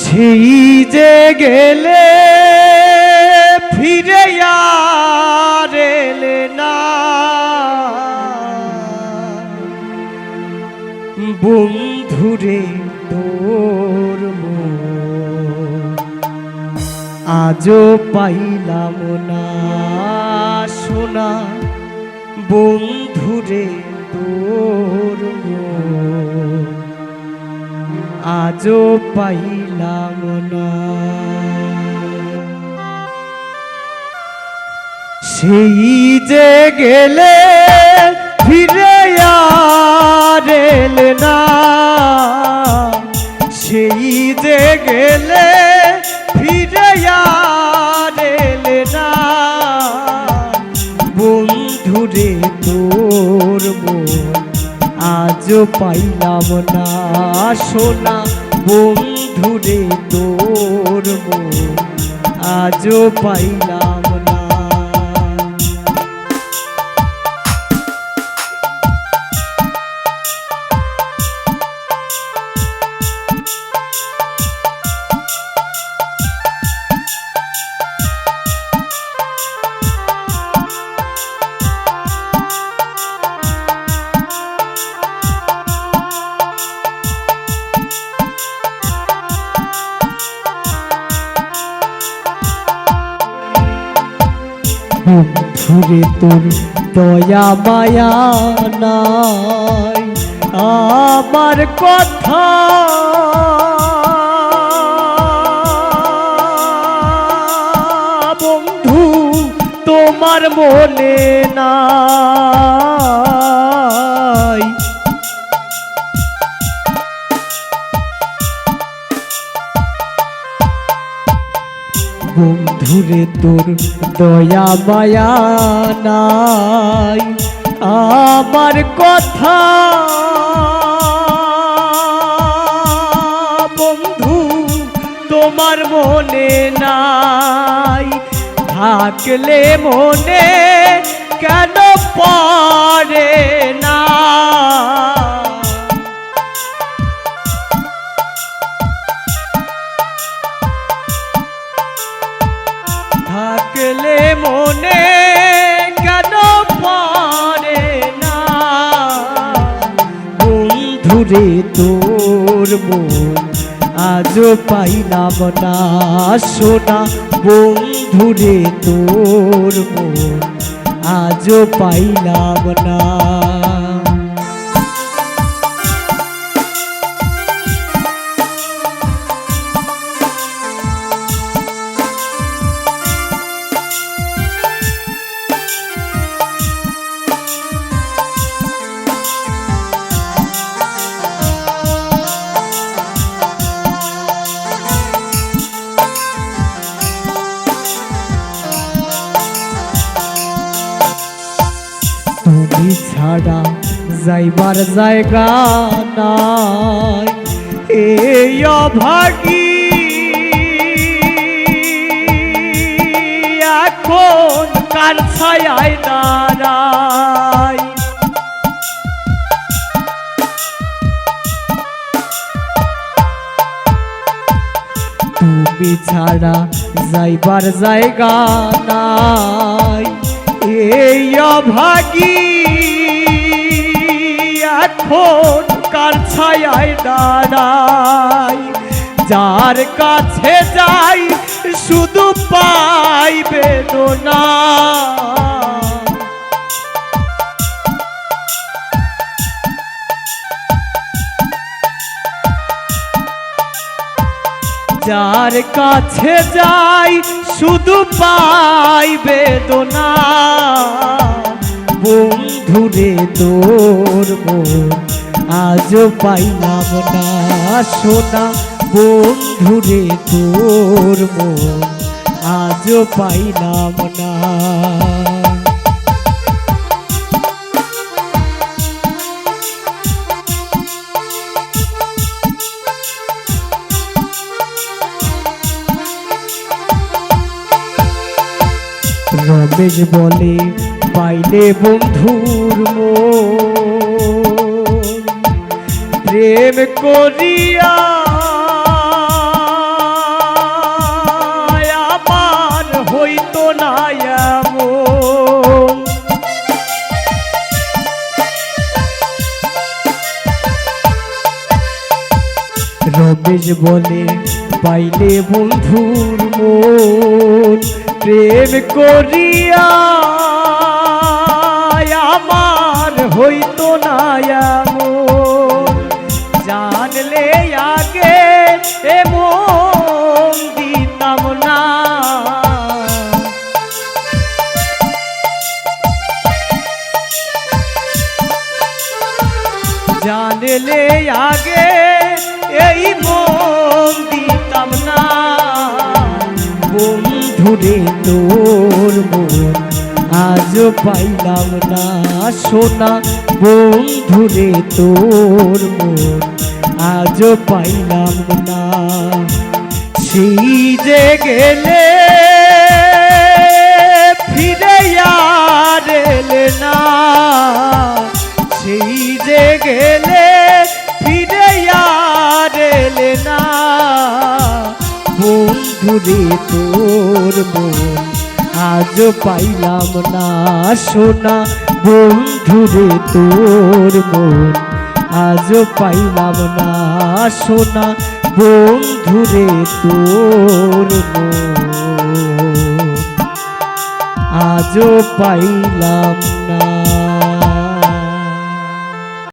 সেই যে গেলে ফিরে আর এলে না, বন্ধুরে তোর মন আজও পাইলাম না সোনা, বন্ধুরে তোর মন আজও পাইলাম না। সেই যে গেলে ফিরে আর এলে না, সেই যে গেলে ফিরে আর এলে না, বন্ধুরে তোর মন আজও পাইলাম না সোনা, বন্ধুরে তোর মন আজও পাইলাম না। বন্ধুরে তোর দয়া মায়া নাই, আমার কথা বন্ধু তোমার মনে নাই। বন্ধুরে তোর দয়া মায়া নাই, আমার কথা বন্ধু তোমার মনে নাই। থাকলে মনে কেন পড়ে না, থাকলে মনে কেন পড়ে না, বন্ধুরে তোর মন আজও পাইলাম না সোনা, বন্ধুরে তোর মন আজও পাইলাম না। তুমি ছাড়া যাইবার জায়গা নাই, এই অভাগী এখন কার ছায়ায় দাঁড়াই। তুমি ছাড়া যাইবার জায়গা নাই, এই অভাগী এখন কার ছায়ায় দাঁড়াই। যার কাছে যাই শুধু পাই বেদনা, যার কাছে যাই শুধু পাই বেদনা, বন্ধুরে তোর মন আজও পাইলাম না সোনা, বন্ধুরে তোর মন আজও পাইলাম না। রমেশ বলে পাইলে বন্ধুর মন প্রেম করিয়া রমেশ বলে পাইলে বন্ধুর মন প্রেম করিয়া আমার হইতো না এমন, জানলে আগে এমন দিতাম না। জানলে আগে এই মন দিতাম না। বন্ধুরে তোর মন আজ পাইলাম না সোনা, বন্ধুরে তোর মন আজ পাইলাম না। সেই যে গেলে ফিরে আর এলে না, সেই যে গেলে ফিরে আর এলে না। বন্ধুরে তোর মন আজ পাইলাম না সোনা, বন্ধুরে তোর মন আজ পাইলাম না সোনা, বন্ধুরে তোর মন আজ পাইলাম না।